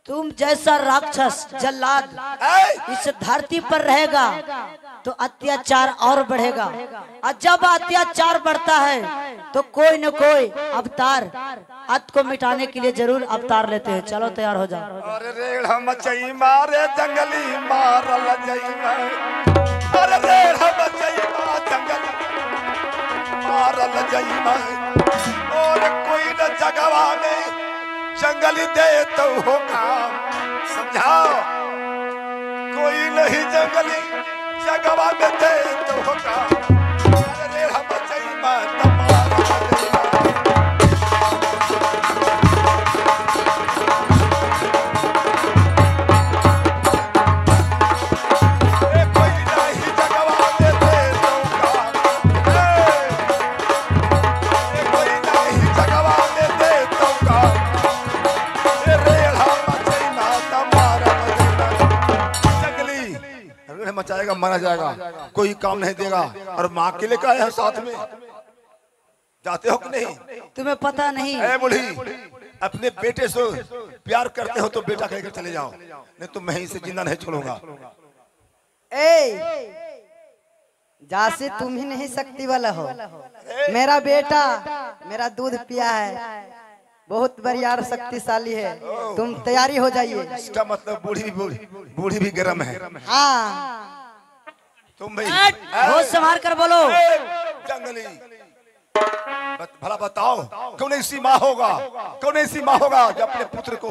तुम जैसा राक्षस जल्लाद इस धरती पर रहेगा तो अत्याचार और बढ़ेगा, और जब अत्याचार बढ़ता है तो कोई न कोई अवतार अत को मिटाने के लिए जरूर अवतार लेते हैं। चलो तैयार हो जाओ। अरे रेड़ मचई मारे जंगली मारल जई में, अरे रेड़ मचई मार जंगली मारल जई में, और कोई न जगवा में जंगली दे तो होगा, समझाओ कोई नहीं जंगली जगवा में दे तो होगा। अरे रेड़ मचई मार मचाएगा, मारा जाएगा, कोई काम नहीं देगा। और माँ के लिए आए हैं साथ में, जाते हो कि नहीं? तुम्हें पता नहीं? बूढ़ी अपने बेटे से प्यार करते हो तो बेटा कहकर चले जाओ, नहीं तो मैं इसे जिंदा नहीं छोड़ूंगा। जैसे तुम ही नहीं शक्ति वाला हो, मेरा बेटा मेरा दूध पिया है, बहुत बढ़िया शक्तिशाली है, तुम तैयारी हो जाइए। इसका मतलब बूढ़ी भी गर्म है। हाँ तुम भी होश संभाल कर बोलो। जंगली भला बताओ कौन ऐसी माँ होगा, कौन ऐसी माँ होगा जो अपने पुत्र को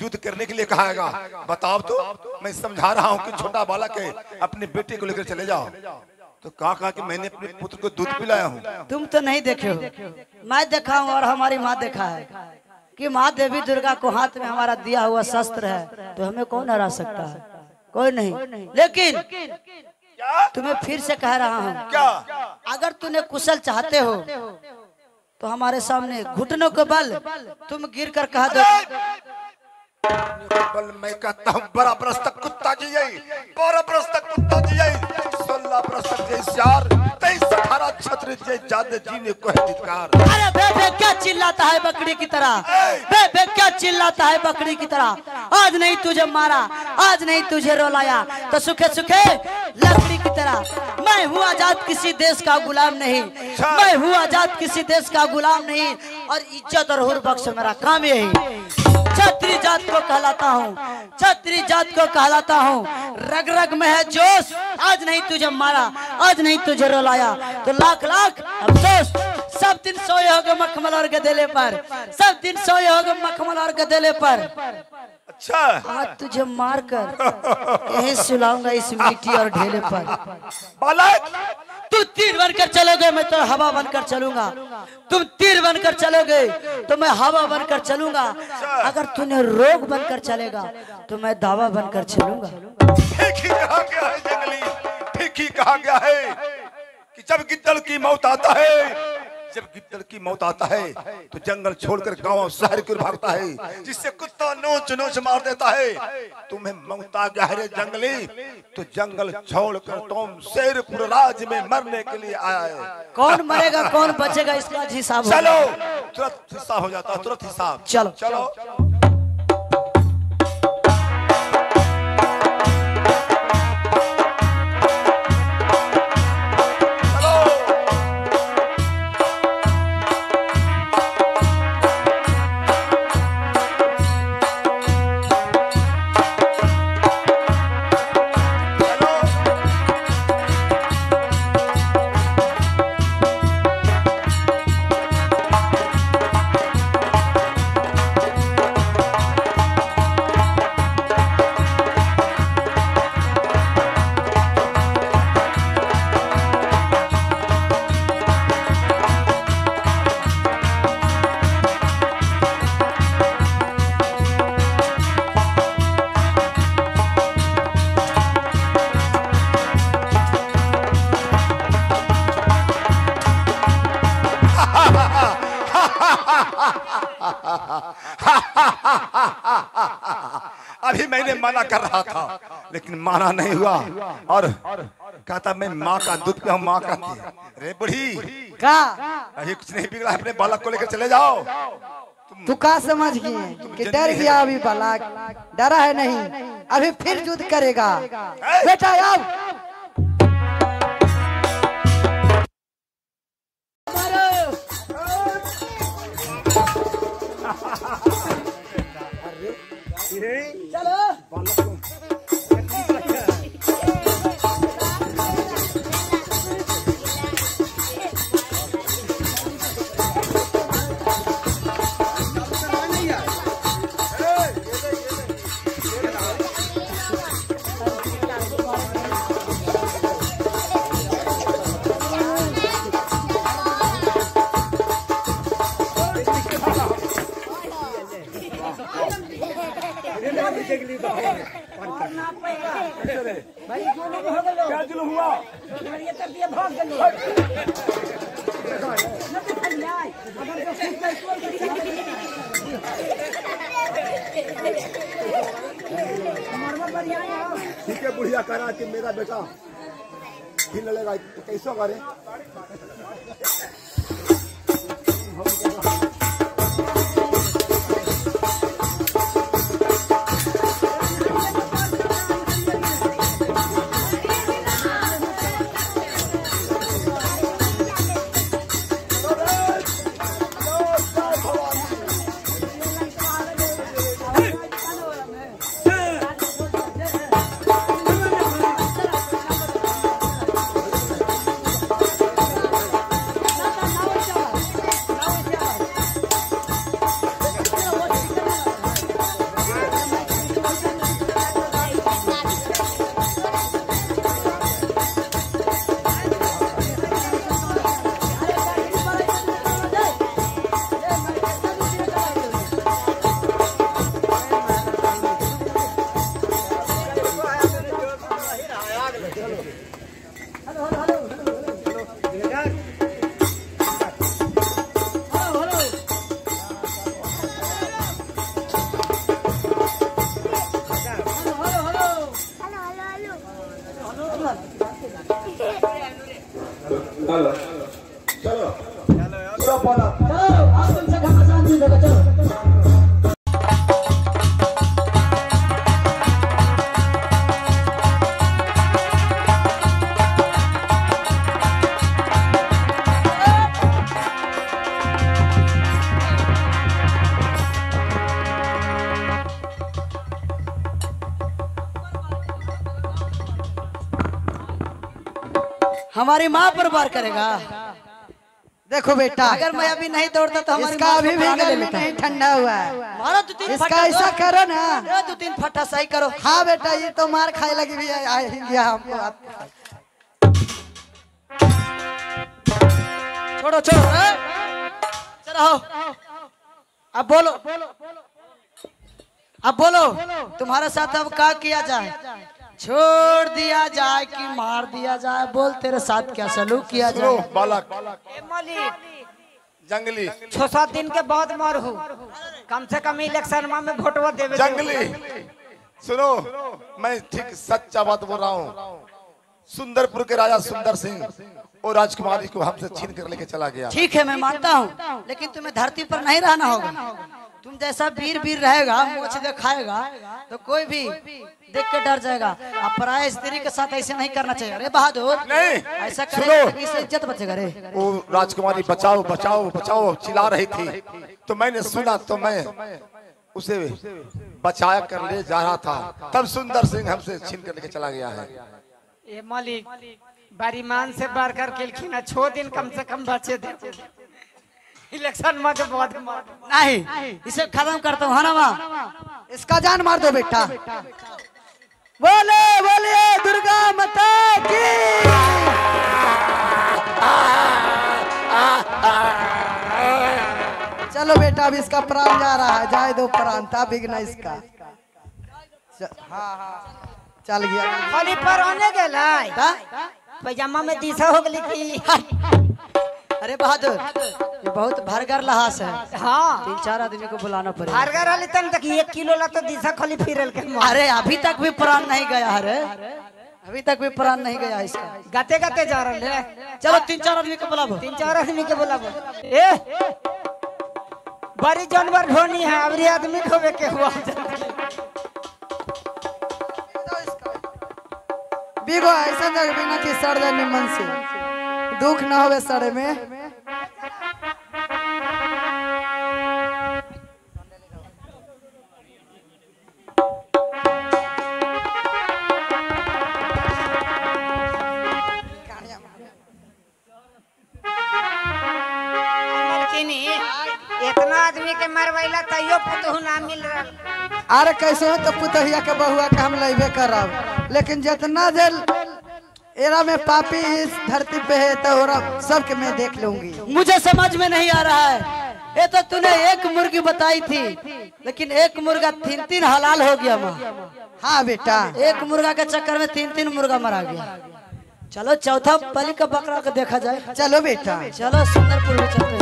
युद्ध करने के लिए कहाएगा? बताओ तो, मैं समझा रहा हूँ कि छोटा बालक है, अपने बेटे को लेकर चले जाओ। तो कहा कि मैंने अपने पुत्र को दूध पिलाया हूँ। तुम तो नहीं देखे हो, मैं देखा हूँ और हमारी माँ देखा है कि माँ देवी दुर्गा को हाथ में हमारा दिया हुआ शस्त्र है, तो हमें कौन हरा सकता है? कोई नहीं। लेकिन तुम्हें फिर से कह रहा हूँ, क्या अगर तूने कुशल चाहते हो तो हमारे सामने घुटनों के बल तुम गिर कर कह दो। बल मैं कहता हूँ बड़ा बरस तक कुत्ता जी, 12 बरस तक कुत्ता जी, 16 बरस तक जैसार 23 18 छत्र जे जादे जीने को है धिक्कार। अरे बे क्या चिल्लाता है बकरी की तरह? बे क्या चिल्लाता है बकरी की तरह? आज नहीं तुझे मारा, आज नहीं तुझे रोलाया तो सुखे सुखे लकड़ी की तरह। मैं हूँ आजाद, किसी देश का गुलाम नहीं, मैं हूँ आजाद, किसी देश का गुलाम नहीं, और इज्जत और हुर बख्श मेरा काम यही। छत्री जात को कहलाता हूँ, छत्री जात को कहलाता हूँ, रग रग में है जोश। आज नहीं तुझे मारा, आज नहीं तुझे रुलाया तो लाख लाख अफसोस। सब दिन सोए होगे मखमल और गदेले पर, सब दिन सोए होगे मखमल और गदेले पर। अच्छा आज तुझे मार कर यही सुलाऊंगा इस मिट्टी और ढेले पर। बालक तू तीर बनकर चलोगे, मैं तो हवा बनकर चलूंगा। तुम तीर बनकर चलोगे तो मैं हवा बनकर चलूंगा। अगर तूने रोग बनकर चलेगा तो मैं दावा बनकर चलूंगा। ठीक ही कहा गया है जंगली, ठीक ही कहा गया है कि जब गिद्दड़ की मौत आता है, जब गिद्दड़ की मौत आता है तो जंगल छोड़कर गांव शहर की ओर भागता है, जिससे कुत्ता नोच नोच मार देता है। तुम्हें मौत आ गया है रे जंगली, तो जंगल छोड़कर तुम शेरपुर राज में मरने के लिए आया है। कौन मरेगा कौन बचेगा इसका हिसाब चलो, तुरंत हिसाब हो जाता, तुरंत हिसाब। चलो चलो अभी मैंने मना कर रहा था लेकिन माना नहीं हुआ और कहता मैं माँ का दूध पिया, माँ का रे बुढ़ी का अभी कुछ नहीं बिगड़ा, अपने बालक को लेकर चले जाओ। तू का समझ गए कि डर गया अभी बालक, डरा है नहीं, अभी फिर युद्ध करेगा। बेटा आओ। क्या जुलूम हुआ? ठीक है बुढ़िया करा कि मेरा बेटा फिर लड़ेगा, कैसा करे? चलो पूरा पाना हमारी माँ पर वार करेगा। देखो बेटा, अगर मैं अभी नहीं दौड़ता तो हमारी इसका माँ अभी को भी प्राण ले गर्मी लेता। नहीं ठंडा हुआ है। मारो दो तीन इसका फटा ऐसा दो। करो ना। दो दो तीन फटा सही करो। हाँ बेटा, ये तो मार खाए लगी भी गया हमको। छोड़ो छोड़ो चलो अब बोलो, अब बोलो तुम्हारे साथ अब क्या किया जाए? छोड़ दिया जाए कि मार दिया जाए? बोल तेरे साथ क्या सलूक किया सुनो जाए? बालक मालिक जंगली 6-7 दिन के बाद मर हो, कम से कम इलेक्शन में वोटवा देवे। जंगली सुनो, मैं ठीक सच्चा बात बोल रहा हूँ। सुंदरपुर के राजा सुंदर सिंह और राजकुमारी को हमसे छीन कर लेके चला गया। ठीक है मैं मानता हूँ, लेकिन तुम्हें धरती पर नहीं रहना होगा। तुम जैसा वीर वीर रहेगा, मुझे दिखाएगा तो कोई भी देख के डर जाएगा। अब पराया स्त्री के साथ ऐसे नहीं करना चाहिए। अरे बहादुर नहीं, ऐसा सुनो। करेगा तो इससे इज्जत बचेगा रे। वो राजकुमारी बचाओ बचाओ बचाओ चिल्ला रही थी, तो मैंने सुना, तो मैं उसे बचाया कर ले जा रहा था, तब सुंदर सिंह हमसे छीन कर लेके चला गया है। ए मालिक बारीमान से बार कर के 6 दिन कम से कम बचे थे इलेक्शन में के बाद मार। नहीं, इसे खत्म करता हूँ। हाँ माँ, इसका जान मार दो बेटा। बोले बोले दुर्गा माता की। चलो बेटा, अब इसका प्राण जा रहा है, जाए दो प्राण था बिगना इसका। हाँ चल गया। खाली पर आने गेला हाँ? पैजामा में दिशा हो गई थी। अरे बहादुर, ये बहुत भरगर लहास है। हाँ 3-4 आदमी को बुलाना पड़ेगा। हारगर वाली तन तक 1 किलो ला तो दिशा खाली फिरल के मार। अरे अभी तक भी प्राण नहीं गया है रे, अभी तक भी प्राण नहीं गया है इसका। गाते गाते जा रहे हैं। चलो 3-4 आदमी को बुलाओ। 3-4 आदमी के बोला ए बड़ी जानवर ढोनी है अबरी आदमी खोवे के हुआ बिगो ऐसा जगह बिना कि सड़ जाए निमन से दुख ना होवे सड़े में। इतना आदमी के मरवैला तैयो पुतहु ना मिल रहा। अरे कैसे हो तो पुतहिया के बहुआ के हम लेबे करब, लेकिन जितना देर एरा में पापी इस धरती पे है तो सबके मैं देख लूंगी। मुझे समझ में नहीं आ रहा है, ये तो तूने एक मुर्गी बताई थी लेकिन एक मुर्गा 3-3 हलाल हो गया माँ। हाँ बेटा, एक मुर्गा के चक्कर में 3-3 मुर्गा मरा गया। चलो चौथा बलि का बकरा को देखा जाए। चलो बेटा, चलो सुंदरपुर में चलते हैं।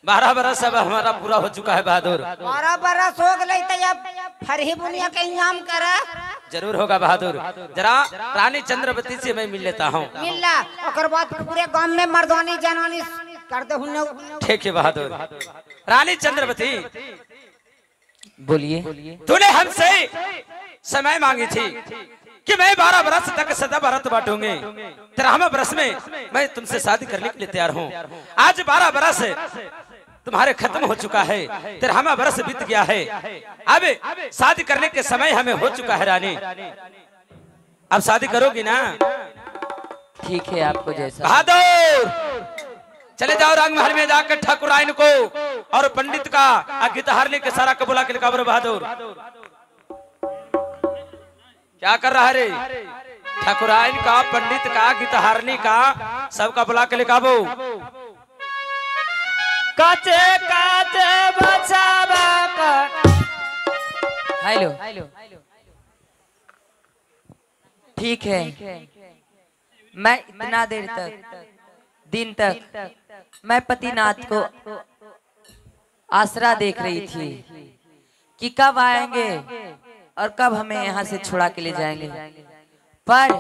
बारह बरस अब हमारा पूरा हो चुका है बहादुर। 12 बरस हो गए तो अब फरही बुनिया के इंतजाम करा। जरूर होगा बहादुर, जरा रानी चंद्रवती से मैं मिल लेता हूँ। मिलला और बाद पूरे गांव में मर्दानी जनानी कर दे हुन्ने। ठीक है बहादुर। रानी चंद्रवती बोलिए। तूने हमसे समय मांगी थी कि मैं 12 बरस तक सदा भारत बांटूंगी, 13वें बरस में मैं तुमसे शादी करने के लिए तैयार हूँ। आज 12 बरस तुम्हारे खत्म हो चुका है, 13वां बरस बीत गया है। अब शादी करने के समय हमें हो चुका है रानी, अब शादी करोगी ना? ठीक है, आपको जैसा। बहादुर चले जाओ रंग महल में जाकर ठाकुराइन को और पंडित का गीत हारने के सारा कबूला के लिखा। बहादुर क्या कर रहा है रे? ठाकुराइन का, पंडित का, गीत हारनी का सबका बुला के लिखाबो। काचे काचे बचावा कर। हेलो, ठीक है। मैं इतना देर तक दिन तक मैं पतिनाथ को आसरा देख रही थी कि कब आएंगे और कब हमें यहाँ से छुड़ा के ले जाएंगे, पर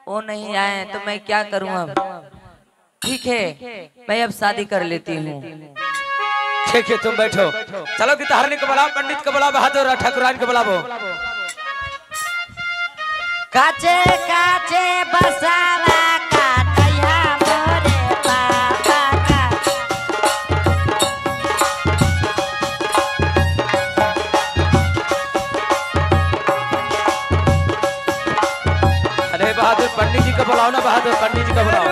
वो नहीं आए तो मैं क्या करूँ अब? ठीक है, मैं अब शादी कर लेती हूँ। ठीक है, तुम बैठो। चलो गीत हारनी को बुलाओ, पंडित को बुलाओ, बहादुर और ठाकुराइन को बुलाओ। काचे काचे बसावा काटैया मोरे बाबा का। अरे बहादुर पंडित जी को बुलाओ ना, बहादुर पंडित जी को बुलाओ।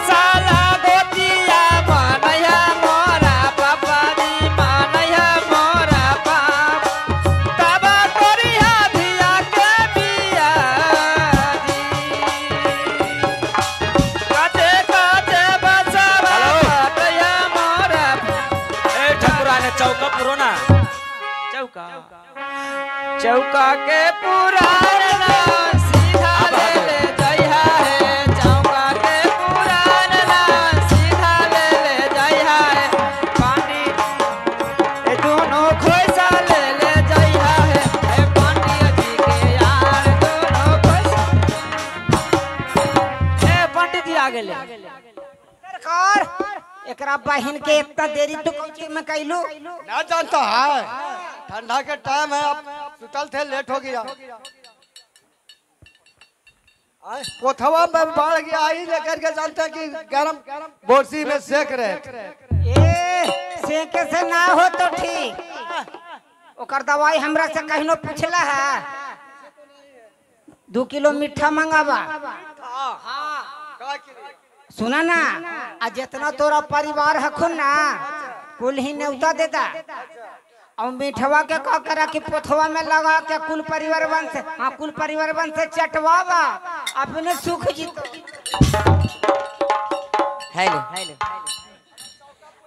साला गोतिया मानया मोरा पापा दी मानया मोरा पाप तबा करिया धिया के बिया दी काटे काटे बचावा काटया मोरा। ए ठाकुराइन चौका पुरो ना, चौका चौका के पुराना सीधा ले ले जइहा है। चौका के पुराना सीधा ले ले जइहा है। पानी ए दोनों खोइसा ले ले जइहा है। ए पंडित जी के यार दोनों खोइसा। ए पंडित जी आ गेले। सरकार एकरा बहिन के इतना देरी तो कौची में कैलू? ना जानता है, ठंडा के टाइम है, अब सुतल थे, लेट हो गया। कोथवा में बढ़ गया, आई लेकर के जानते हैं कि गरम बोरसी में सेक रहे। ए सेके से ना हो तो ठीक, ओकर दवाई हमरा से कहिनो पूछला है? 2 किलो मीठा मंगावा। सुना ना, आ जितना तोरा परिवार हखुन ना कुल ही न्योता देता और मीठवा के कह करा कि पोथवा में लगा के कुल परिवार वन से, हाँ कुल परिवार वन से चटवावा अपने सुख जीतो। हेलो,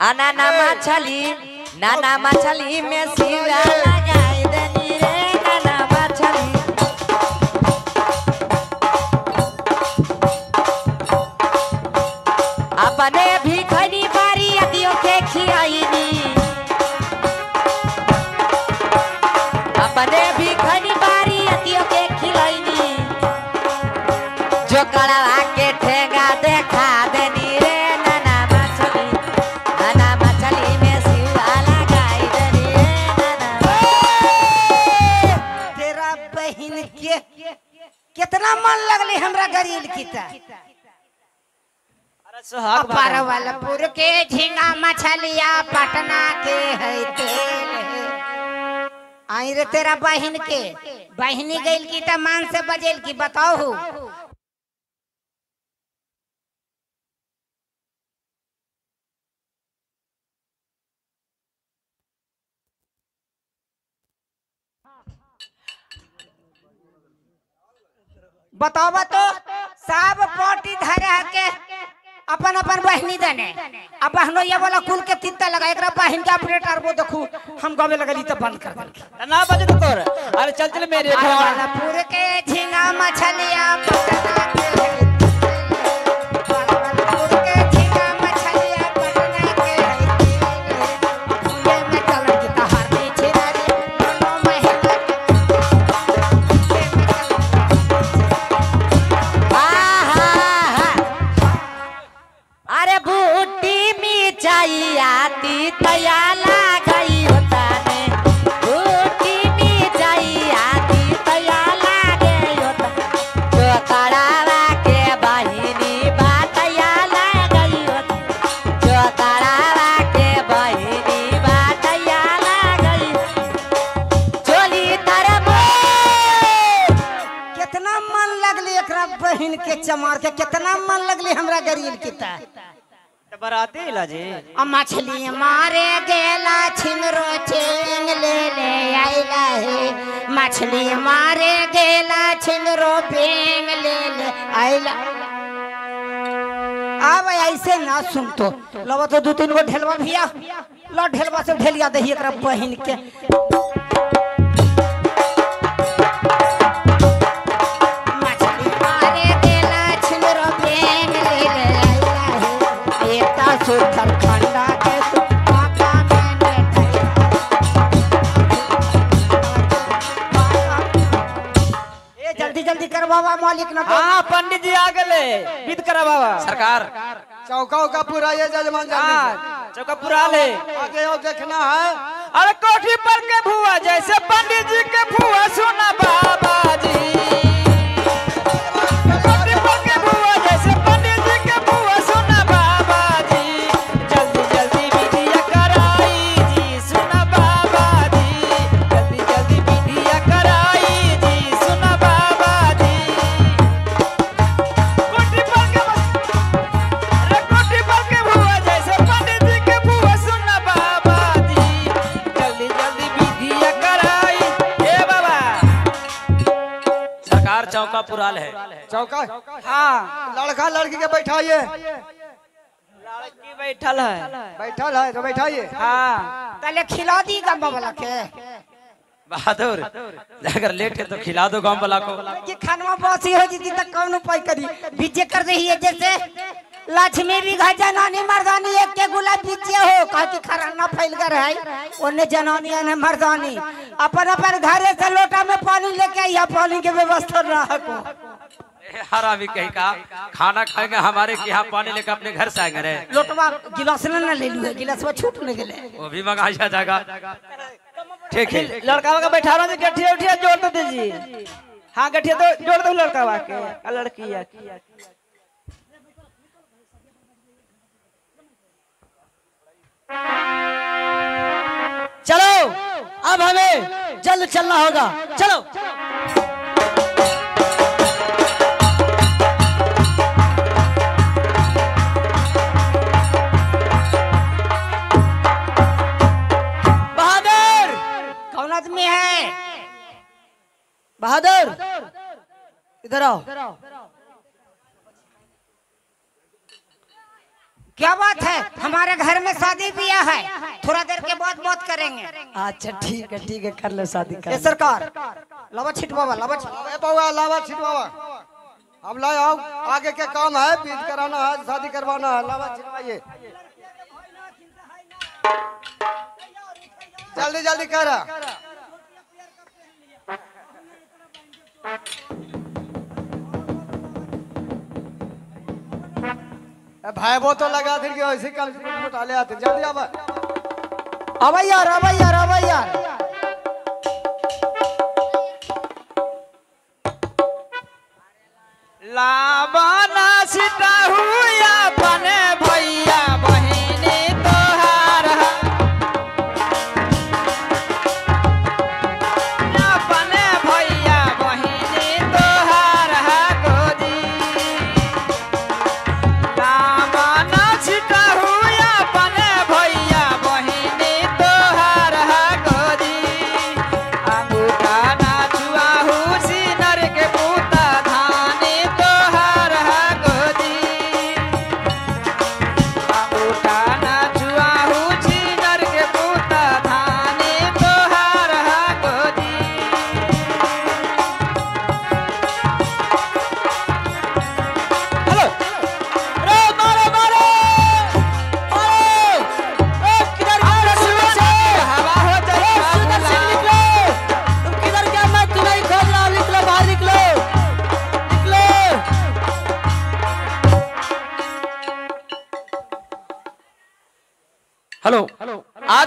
नाना मछली में सिरा लगाई देनी रे। नाना मछली अपने भी खनी बारी अदियों के कितना मन लगली हमरा गरील की त सुहाग परवलपुर के झींगा मछलिया पटना के है तेल आई रे तेरा बहन के बहनी गइल की त मान से बजेल की बताओ बताओ तो सब पोटी धरे के अपन अपन बहनी देने अब बहनो ये वाला कुल के तित्ता लगा एकरा बहन के ऑपरेटर वो देखू हम गावे लगली तो बंद कर देल ना बजे तो तोर अरे चल चल मेरे परवलपुर के झींगा मछलिया पटना के परवलपुर के झींगा मछलिया पटना के फूले में कलर की तहार नहीं छिनारी दोनों महीना अरे बूटी मिर्चाई आती तयाला गई होता ने बूटी मिर्चाई आती तयाला गई होता जो करावा के बहिनी बातयाला गई होता जो करावा के बहिनी बातयाला गई चोली तरबो कितना मन लगली एकरा बहन के चमार के कितना मन लगली हमरा गरील की त बराती इलाजी आ मछली मारे गेला छिंगरो चेंग ले ले आइला है मछली मारे गेला छिंगरो पेंग ले ले आइला अब ऐसे ना सुन तो लवा तो दो तीन गो ढेलवा भैया लो ढेलवा से ढेलिया दही एकरा बहिन के मछली मारे गेला छिंगरो पेंग ले ले आइला है एकता सुथर खंडा के तू पापा मैंने ए जल्दी जल्दी कर बाबा मालिक ना तो हाँ पंडित जी आ गए विद करा बाबा सरकार चौका का पूरा ये जजमान जल्दी हाँ चौका पूरा ले आगे और देखना है। अरे कोठी पर के भुआ जैसे पंडित जी के भुआ सुना बाबा जी कोठी पर के भुआ जैसे पंडित जी के भुआ सुना बाबा जी जल्दी जल्दी विधिया कराई जी सुना बाबा जी जल्दी जल्दी विधिया कराई जी सुना बाबा जी कोठी पर के अरे कोठी पर के भुआ जैसे पंडित जी के भुआ सुना बाबा जी जल्दी जल्दी विधिया कराई ए बाबा सरकार चौका पुराल है। चौका हाँ लड़का लड़की के बैठाइए लड़की बैठल है बैठल है तो बैठाइए। हाँ पहले खिला दी गम्बा वाला के बहादुर अगर लेट है तो खिला दो गांव वाला को। कि खानवा बासी हो जीती तक कौन उपाय करी बीजे कर रही है जैसे लक्ष्मी भी घर जनानी मर्दानी एक के गुलाब बीजे हो कह कि खराना फैल कर है ओने जनानी ने मर्दानी अपन अपन घरे से लोटा में पानी लेके या पानी के व्यवस्था ना को हरामी कहीं का खाना खाएंगे हमारे के यहाँ पानी लेकर अपने घर से आएंगे रे। लोटवा गिलास न ले लू है गिलास में छूट नहीं गेले वो भी मंगाया जाएगा। ठीक है लड़का का बैठा रहा गठिया उठिया जोड़ दो दीजिए। हाँ गठिया तो जोड़ दो लड़का के लड़की चलो अब हमें जल्द चलना होगा चलो। बहादुर कौन आदमी है बहादुर इधर आओ। क्या बात है हमारे घर में शादी ब्याह है थोड़ा देर के बाद बात करेंगे अच्छा ठीक है कर लो शादी ए कर। सरकार लावा छिट बाबा लावा छिट अबे बउआ लावा छिटवावा अब लाओ आओ आगे के काम है बीज कराना है शादी करवाना है लावा छिटवाइए जल्दी जल्दी कर। भाई वो तो लगा थे कि ऐसे कल उठा ले आते जल्दी अब अब यार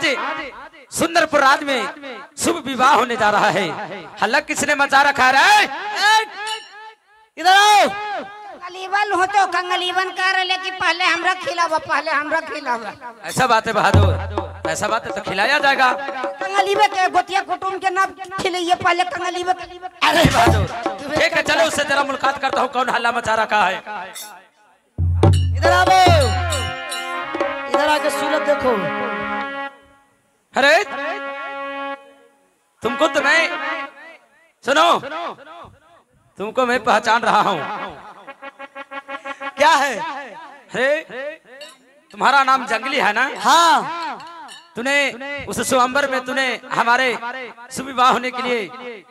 आज सुंदरपुर राज में शुभ विवाह होने जा रहा है। हल्ला किसने मचा रखा है? इधर आओ। कंगलीवन हो तो कंगलीवन कर रहे कि पहले हमरा खिलावा, पहले हमरा खिलावा। ऐसा बात है बहादुर, ऐसा बात है तो खिलाया जाएगा। कंगलीवे के गोतिया कुटुम के नाम खिलाइए पहले कंगलीवे। अरे बहादुर ठीक है, चलो उससे जरा मुलाकात करता हूँ कौन हल्ला मचा रखा है। इधर आओ, इधर आके सूरत देखो। अरे तुमको तो मैं, सुनो, तुमको मैं पहचान रहा हूँ। क्या है? अरे तुम्हारा नाम जंगली है ना? हाँ। तूने उस स्वयंवर में तूने हमारे शुभ विवाह होने के लिए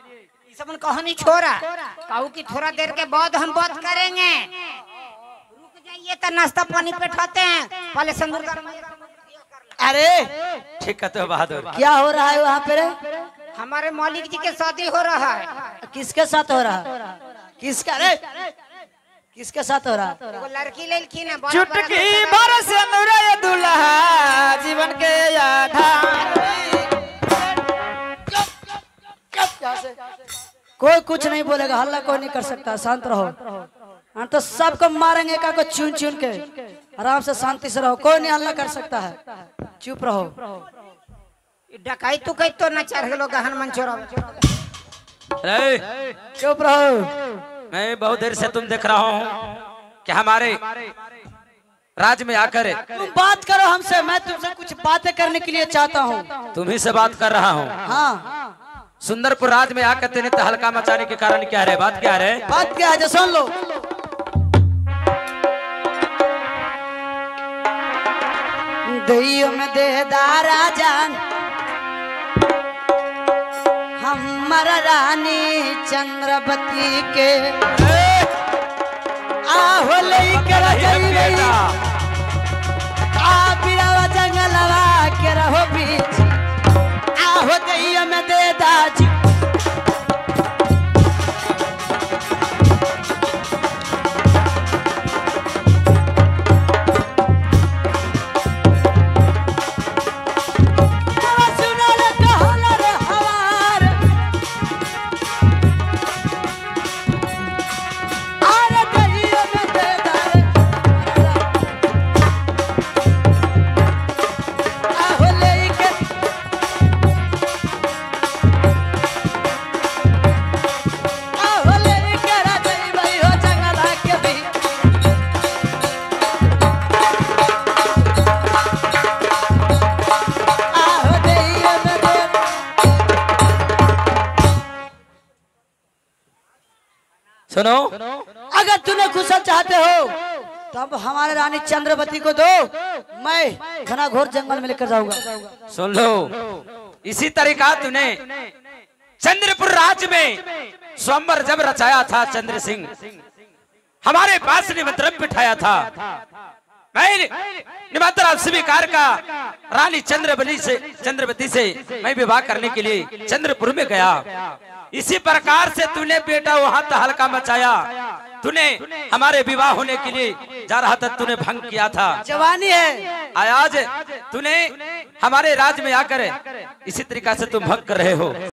सब कहानी छोड़ा, कहू कि थोड़ा देर के बाद हम बात करेंगे। रुक जाइए तो नाश्ता पानी बैठाते हैं, पहले संदूर अरे ठीक कहते हो बहादुर। क्या हो रहा है वहाँ पे रे? हमारे मालिक जी के शादी हो रहा है। किसके साथ हो रहा है? किसका रे? किसके साथ हो रहा है? वो लड़की लड़की ने चुटकी भर से मुरे दुल्हा जीवन के आधा। कोई कुछ नहीं बोलेगा, हल्ला कोई नहीं कर सकता, शांत रहो। हम तो सबको मारेंगे का को चुन चुन के। आराम से शांति से रहो, कोई नहीं हल्ला कर सकता है, चुप रहो। डकाई तू कही तो न चढ़ लोग हनुमान चोरा। अरे चुप रहो। मैं बहुत देर से तुम देख रहा हूँ कि हमारे राज में आकर तुम बात करो हमसे, मैं तुमसे कुछ बातें करने के लिए चाहता हूँ। तुम्ही से बात कर रहा हूँ। हाँ सुंदरपुर राज में आकर तेने तहलका मचाने के कारण क्या है? बात क्या है? बात क्या है जो सुन लो। दैयो में दे दारा जान हमारा रानी चंद्रवती के आहो लेकर जइबई आ बिरावा जंगलवा के रहो बीच आहो दैयो में दे दाजी। सुनो, अगर तूने कुशल चाहते हो तब हमारे रानी चंद्रवती को दो, मैं घना घोर जंगल में लेकर जाऊंगा। सुन लो, इसी तरीका तूने चंद्रपुर राज में स्वयंवर जब रचाया था, चंद्र सिंह हमारे पास निमंत्रण बिठाया था। मैं निमंत्रण स्वीकार का रानी चंद्रवती से मैं विवाह करने के लिए चंद्रपुर में गया। इसी प्रकार से तूने बेटा वहां तहलका मचाया, तूने हमारे विवाह होने के लिए जा रहा था, तूने भंग किया था। जवानी है आज तूने हमारे राज में आकर इसी तरीका से तुम भंग कर रहे हो।